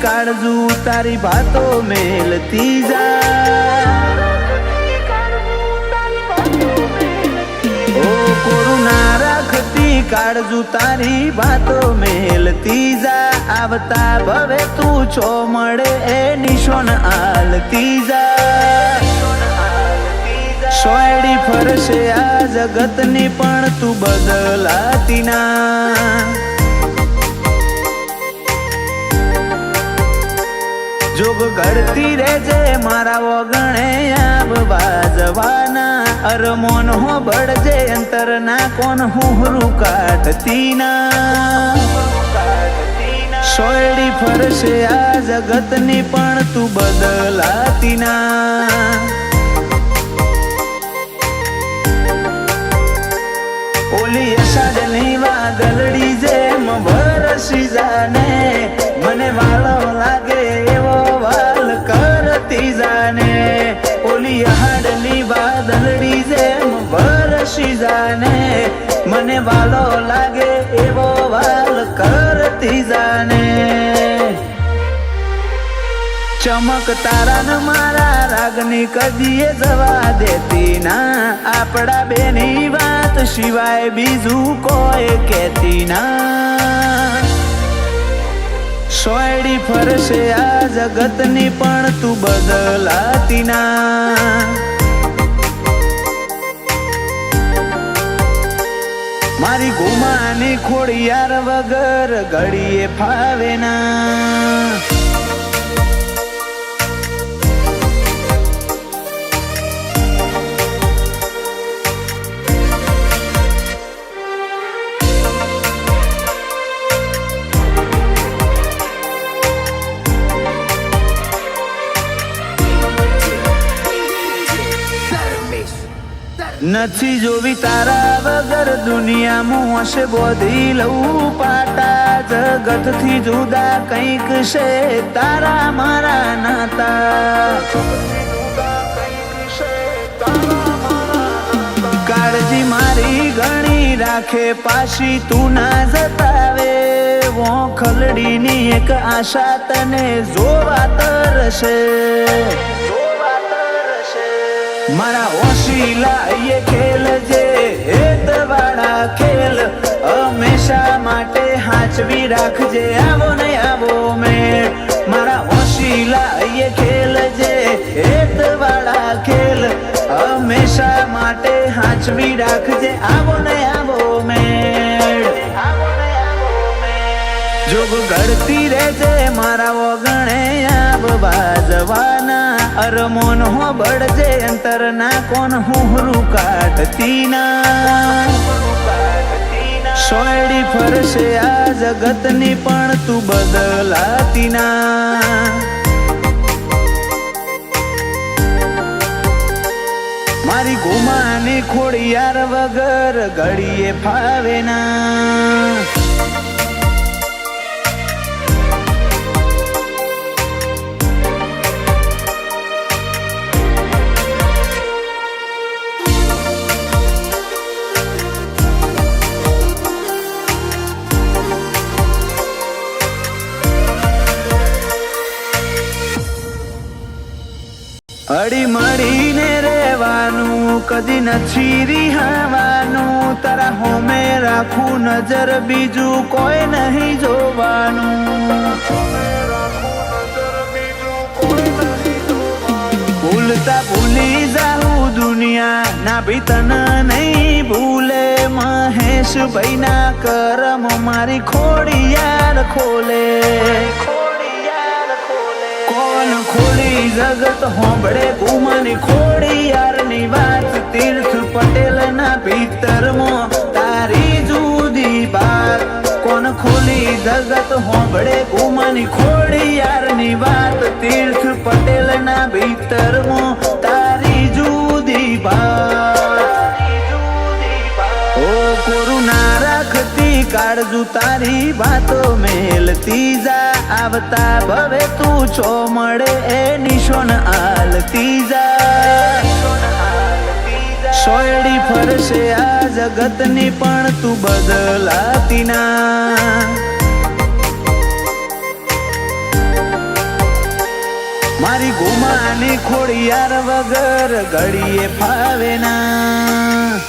काळजू तारी बातो मेलती जा। ओ कोरुना राखती काळजू तारी बातो मेलती जा। आवता भवे तू छो मळे ए निशोन आलती जा। सोयडी फरशे आ जगतनी पण तू बदलाती ना। जोग घड़ती रेजे मारा वगणे आब बाजवाना। अरमोन हो बड़जे अंतर ना कोन हुहरू काटती ना। सोयडी फरशे आ जगतनी पण तू बदलाती ना। ओली अषाढ़नी वादळी जेम वरसी जाने। मने वालो लागे एवो वाल करती जाने। ओली अषाढ़नी वादळी जेम वरसी जाने। मने वालो लागे एवो वाल करती जाने। चमक तारा न मारा रागनी कदीए जवा देती ना। आपड़ा बेनी बात सिवाय बीजू कोई कहती ना। सोयडी फरशे आ जगतनी पण तू बदलाती ना। मारी गुमानी खोड़ियार वगर घड़ीए फावे ना। नथी जोवी तारा वगर दुनिया मुँह से बोधी लऊ पाटा। जगत थी जुदा कंईक से तारा मारा नाता। काळजी मारी घणी राखे पाशी तू ना जतावे। वो खलड़ी नी एक आशा तने जोवा तरसे। मारा ओशीला ये खेल जे हेतवाड़ा खेल। हमेशा माटे हाचवी राखजे आवो ने आवो मेळ। मारा ओशीला ये खेल जे हेतवाड़ा खेल। हमेशा माटे हाचवी राखजे आवो ने आवो मेळ। जोग घड़ती रेजे मारा वगणे आब बाजवाना। अरमोन हो बड़जे अंतर ना कोन हुहरू काटती ना। सोयडी फरशे आ जगतनी पण तू बदलाती ना। मारी गुमानी खोड़ियार वगर घड़ीए फावे ना। अड़ी मड़ी ने रेवानू कदी नथी रिहावानू। तारा होमे राखू नजर बीजू कोई नहीं जोवानू। भूलता भूली जाऊ दुनिया ना भी तन नहीं भूले। महेश भाई ना करम मारी खोड़ियार खोले। कौन खोली जगत होंबड़े घूमनी खोड़ियार नी बात। तीर्थ पटेल ना भीतर मो तारी जुदी बात। कौन खोली जगत होंबड़े घूमनी खोड़ियार नी बात। तीर्थ पटेल ना भीतर मो तारी जुदी बात। ओ कोरुना राखती काळजू तारी बातो मेलती जा। आवता भवे तू छो मळे ए निशोन आलती जा। सोयडी फरशे आ जगतनी पण तू बदलाती ना। માની ખોડિયાર વગર ઘડીએ ફાવે ના